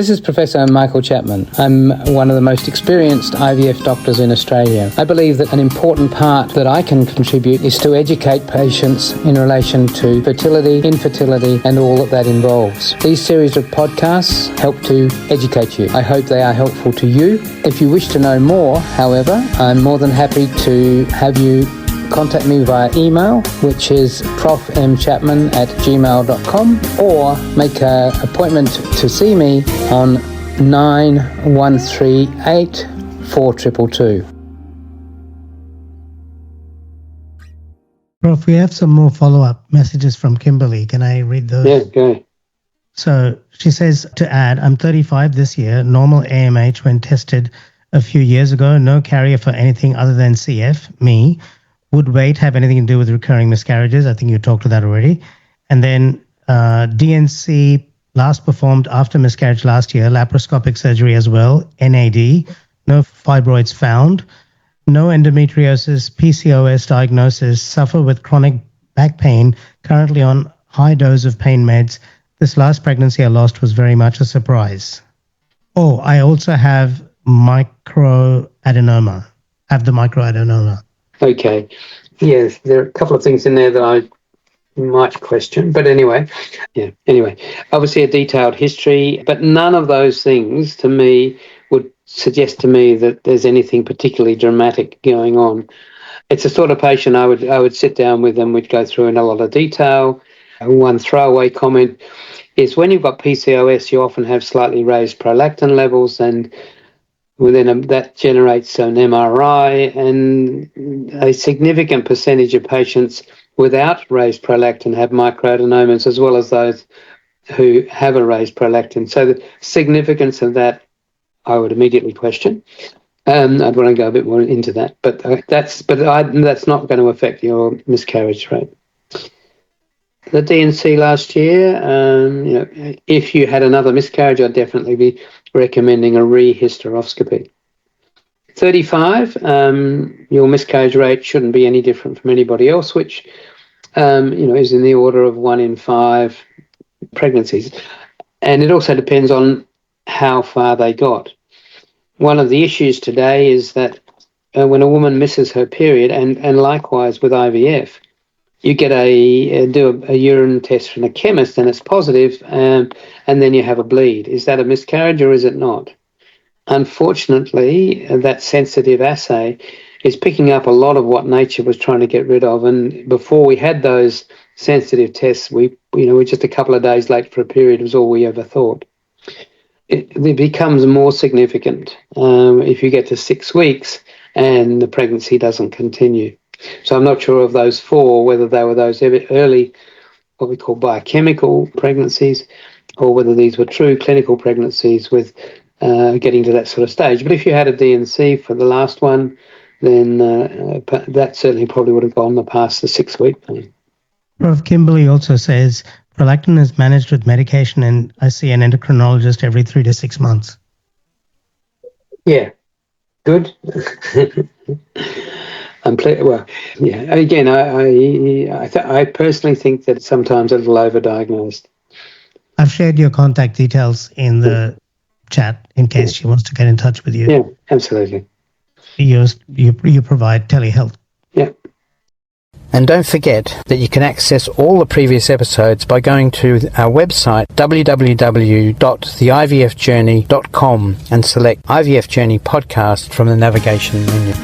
This is Professor Michael Chapman. I'm one of the most experienced IVF doctors in Australia. I believe that an important part that I can contribute is to educate patients in relation to fertility, infertility, and all that involves. These series of podcasts help to educate you. I hope they are helpful to you. If you wish to know more, however, I'm more than happy to have you contact me via email, which is profmchapman@gmail.com, or make an appointment to see me on 9138 4222. Prof, we have some more follow-up messages from Kimberly. Can I read those? Yeah, go. So she says, to add, I'm 35 this year, normal AMH when tested a few years ago, no carrier for anything other than CF, me. Would weight have anything to do with recurring miscarriages? I think you talked to that already. And then DNC last performed after miscarriage last year, laparoscopic surgery as well, NAD, no fibroids found, no endometriosis, PCOS diagnosis, suffer with chronic back pain, currently on high dose of pain meds. This last pregnancy I lost was very much a surprise. Oh, I also have microadenoma. Okay. Yes, there are a couple of things in there that I might question. But anyway, obviously a detailed history, but none of those things to me would suggest to me that there's anything particularly dramatic going on. It's the sort of patient I would sit down with and we'd go through in a lot of detail. One throwaway comment is when you've got PCOS, you often have slightly raised prolactin levels, and within that generates an MRI, and a significant percentage of patients without raised prolactin have microadenomas, as well as those who have a raised prolactin. So the significance of that, I would immediately question. I'd want to go a bit more into that, but that's not going to affect your miscarriage rate. The DNC last year, if you had another miscarriage, I'd definitely be recommending a rehysteroscopy. 35, your miscarriage rate shouldn't be any different from anybody else, which is in the order of 1 in 5 pregnancies. And it also depends on how far they got. One of the issues today is that when a woman misses her period, and likewise with IVF, you get do a urine test from a chemist and it's positive, and then you have a bleed. Is that a miscarriage or is it not? Unfortunately, that sensitive assay is picking up a lot of what nature was trying to get rid of. And before we had those sensitive tests, we're just a couple of days late for a period was all we ever thought. It becomes more significant if you get to 6 weeks and the pregnancy doesn't continue. So I'm not sure of those 4, whether they were those early, what we call biochemical pregnancies, or whether these were true clinical pregnancies with getting to that sort of stage. But if you had a DNC for the last one, then that certainly probably would have gone past the 6-week point. Prof. Kimberly also says prolactin is managed with medication, and I see an endocrinologist every 3 to 6 months. Yeah, good. Again, I personally think that sometimes a little overdiagnosed. I've shared your contact details in the chat in case she wants to get in touch with you. Yeah, absolutely. You provide telehealth. Yeah. And don't forget that you can access all the previous episodes by going to our website www.theivfjourney.com and select IVF Journey podcast from the navigation menu.